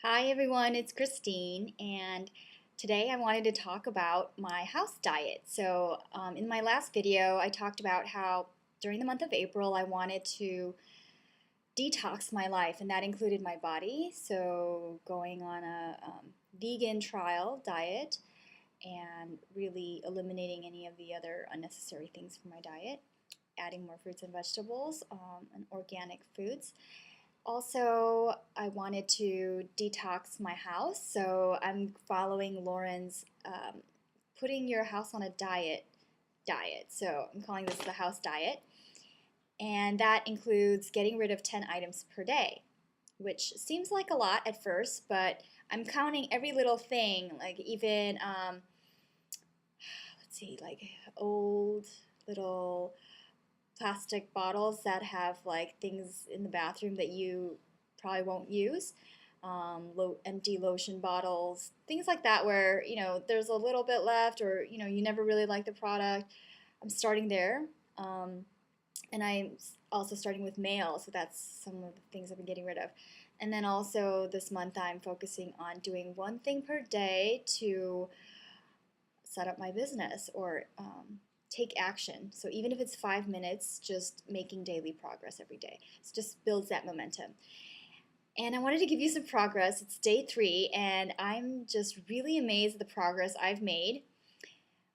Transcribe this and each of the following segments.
Hi everyone, it's Christine, and today I wanted to talk about my house diet. In my last video, I talked about how during the month of April I wanted to detox my life, and that included my body. So, going on a vegan trial diet and really eliminating any of the other unnecessary things from my diet, adding more fruits and vegetables and organic foods. Also, I wanted to detox my house, so I'm following Lauren's putting your house on a diet. So I'm calling this the house diet, and that includes getting rid of 10 items per day, which seems like a lot at first, but I'm counting every little thing, like even let's see, like old little plastic bottles that have like things in the bathroom that you probably won't use, empty lotion bottles, things like that where there's a little bit left, or you never really like the product. I'm starting there, and I'm also starting with mail, so that's some of the things I've been getting rid of. And then also this month I'm focusing on doing one thing per day to set up my business or take action. So even if it's 5 minutes, just making daily progress every day. So just builds that momentum. And I wanted to give you some progress. It's day 3, and I'm just really amazed at the progress I've made.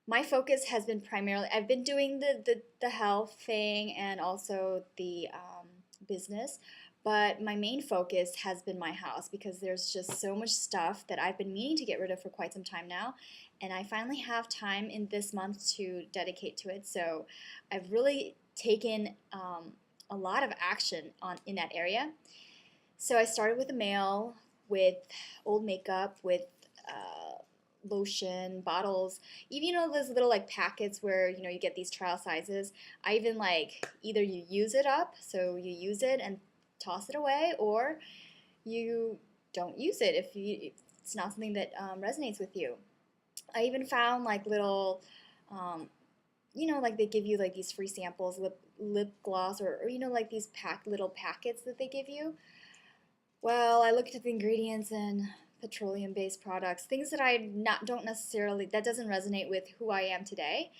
My focus has been primarily, I've been doing the health thing and also the business, but my main focus has been my house because there's just so much stuff that I've been meaning to get rid of for quite some time now, and I finally have time in this month to dedicate to it. So I've really taken a lot of action in that area. So I started with a mail, with old makeup, with lotion bottles, even those little like packets where you get these trial sizes. I even like either you use it up, so you use it and toss it away, or you don't use it if it's not something that resonates with you. I even found like little like they give you like these free samples, lip gloss, or like these little packets that they give you. Well, I looked at the ingredients and petroleum-based products, things that don't necessarily, that doesn't resonate with who I am today.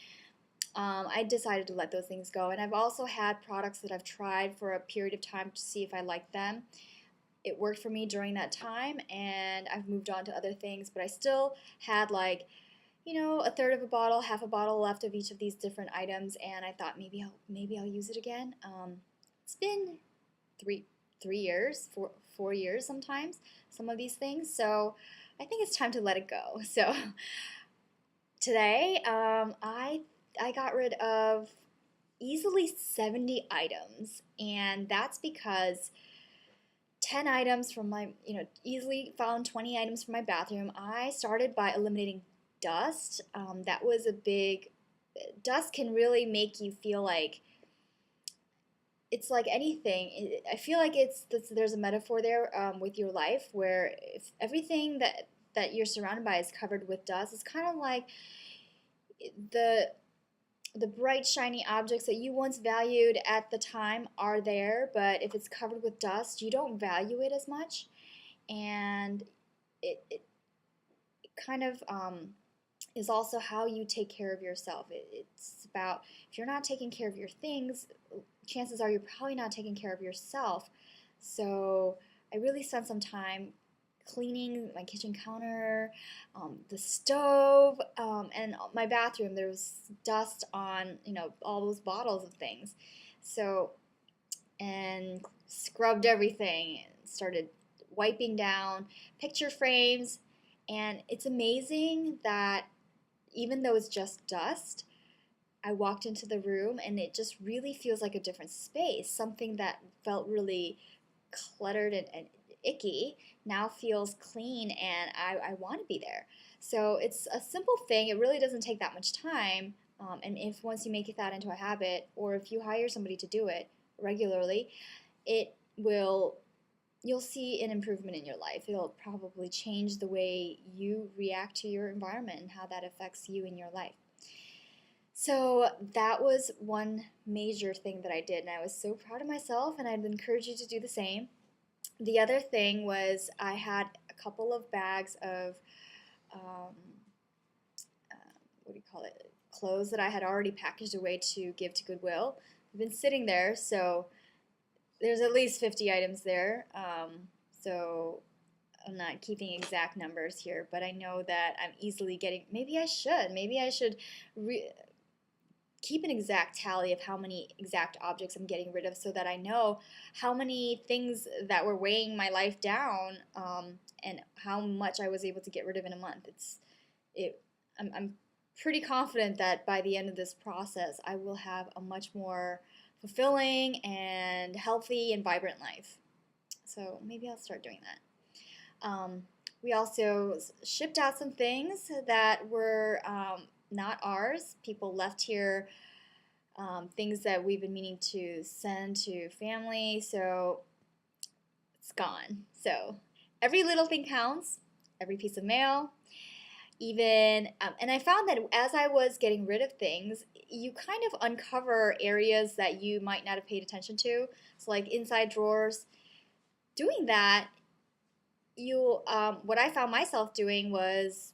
I decided to let those things go. And I've also had products that I've tried for a period of time to see if I liked them. It worked for me during that time, and I've moved on to other things, but I still had like, a third of a bottle, half a bottle left of each of these different items, and I thought maybe I'll use it again. It's been three years, 4 years sometimes, some of these things. So I think it's time to let it go. So today, I got rid of easily 70 items, and that's because 10 items from my, easily found 20 items from my bathroom. I started by eliminating dust. That was a big, dust can really make you feel like, it's like anything. I feel like there's a metaphor there with your life, where if everything that you're surrounded by is covered with dust, it's kind of like the bright shiny objects that you once valued at the time are there, but if it's covered with dust, you don't value it as much, and it kind of is also how you take care of yourself. It's about, if you're not taking care of your things, chances are you're probably not taking care of yourself. So I really spent some time cleaning my kitchen counter, the stove, and my bathroom. There was dust on, all those bottles of things. So, and scrubbed everything, started wiping down picture frames, and it's amazing that even though it's just dust, I walked into the room and it just really feels like a different space. Something that felt really cluttered and icky now feels clean, and I want to be there. So it's a simple thing. It really doesn't take that much time. And if once you make that into a habit, or if you hire somebody to do it regularly, you'll see an improvement in your life. It'll probably change the way you react to your environment and how that affects you in your life. So that was one major thing that I did, and I was so proud of myself, and I'd encourage you to do the same. The other thing was I had a couple of bags of um, what do you call it? Clothes that I had already packaged away to give to Goodwill. They've been sitting there, so there's at least 50 items there. So I'm not keeping exact numbers here, but I know that I'm easily getting. Maybe I should. Maybe I should keep an exact tally of how many exact objects I'm getting rid of, so that I know how many things that were weighing my life down, and how much I was able to get rid of in a month. I'm pretty confident that by the end of this process, I will have a much more fulfilling and healthy and vibrant life. So maybe I'll start doing that. We also shipped out some things that were not ours. People left here things that we've been meaning to send to family, so it's gone. So every little thing counts, every piece of mail, even, and I found that as I was getting rid of things, you kind of uncover areas that you might not have paid attention to. So like inside drawers, doing that, what I found myself doing was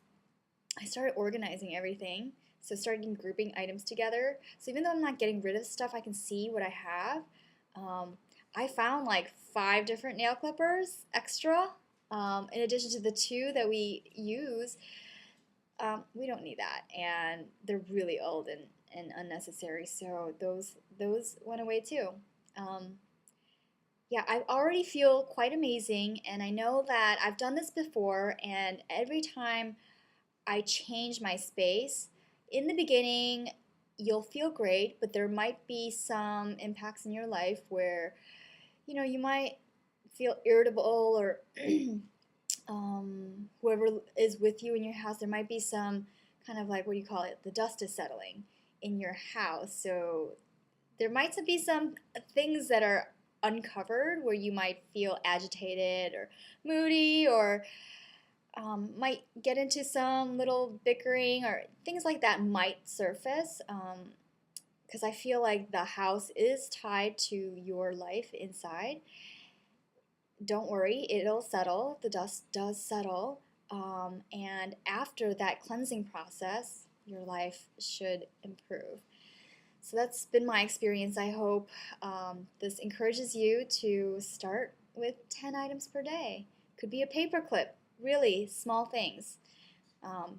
I started organizing everything. So started grouping items together. So even though I'm not getting rid of stuff, I can see what I have. I found like 5 different nail clippers extra, in addition to the 2 that we use. We don't need that, and they're really old and unnecessary, so those went away too. Yeah, I already feel quite amazing, and I know that I've done this before, and every time I change my space, in the beginning, you'll feel great, but there might be some impacts in your life where, you might feel irritable, or whoever is with you in your house, there might be some kind of like, what do you call it? The dust is settling in your house. So there might be some things that are uncovered where you might feel agitated or moody, or might get into some little bickering, or things like that might surface, because I feel like the house is tied to your life inside. Don't worry, it'll settle. The dust does settle. And after that cleansing process, your life should improve. So that's been my experience. I hope this encourages you to start with 10 items per day. Could be a paper clip, really small things.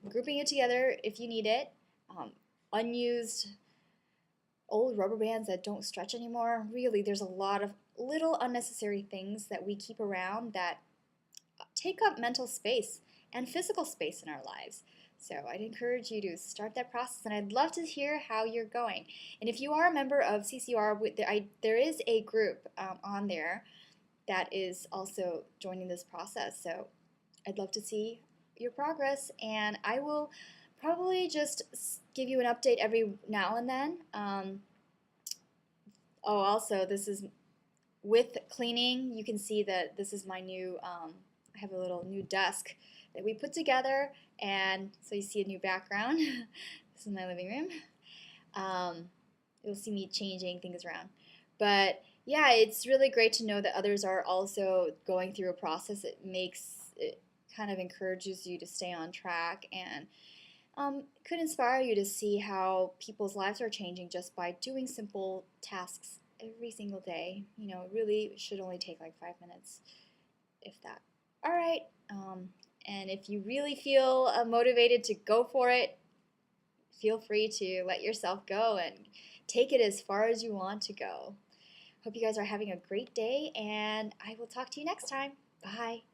Grouping it together if you need it. Unused old rubber bands that don't stretch anymore. Really, there's a lot of little unnecessary things that we keep around that take up mental space and physical space in our lives. So I'd encourage you to start that process, and I'd love to hear how you're going. And if you are a member of CCOR, there is a group on there that is also joining this process. So I'd love to see your progress, and I will probably just give you an update every now and then. Also, this is with cleaning. You can see that this is my new, I have a little new desk that we put together, and so you see a new background. This is my living room. You'll see me changing things around. But yeah, it's really great to know that others are also going through a process. It kind of encourages you to stay on track, and could inspire you to see how people's lives are changing just by doing simple tasks every single day. It really should only take like 5 minutes, if that. All right. And if you really feel motivated to go for it, feel free to let yourself go and take it as far as you want to go. Hope you guys are having a great day, and I will talk to you next time. Bye.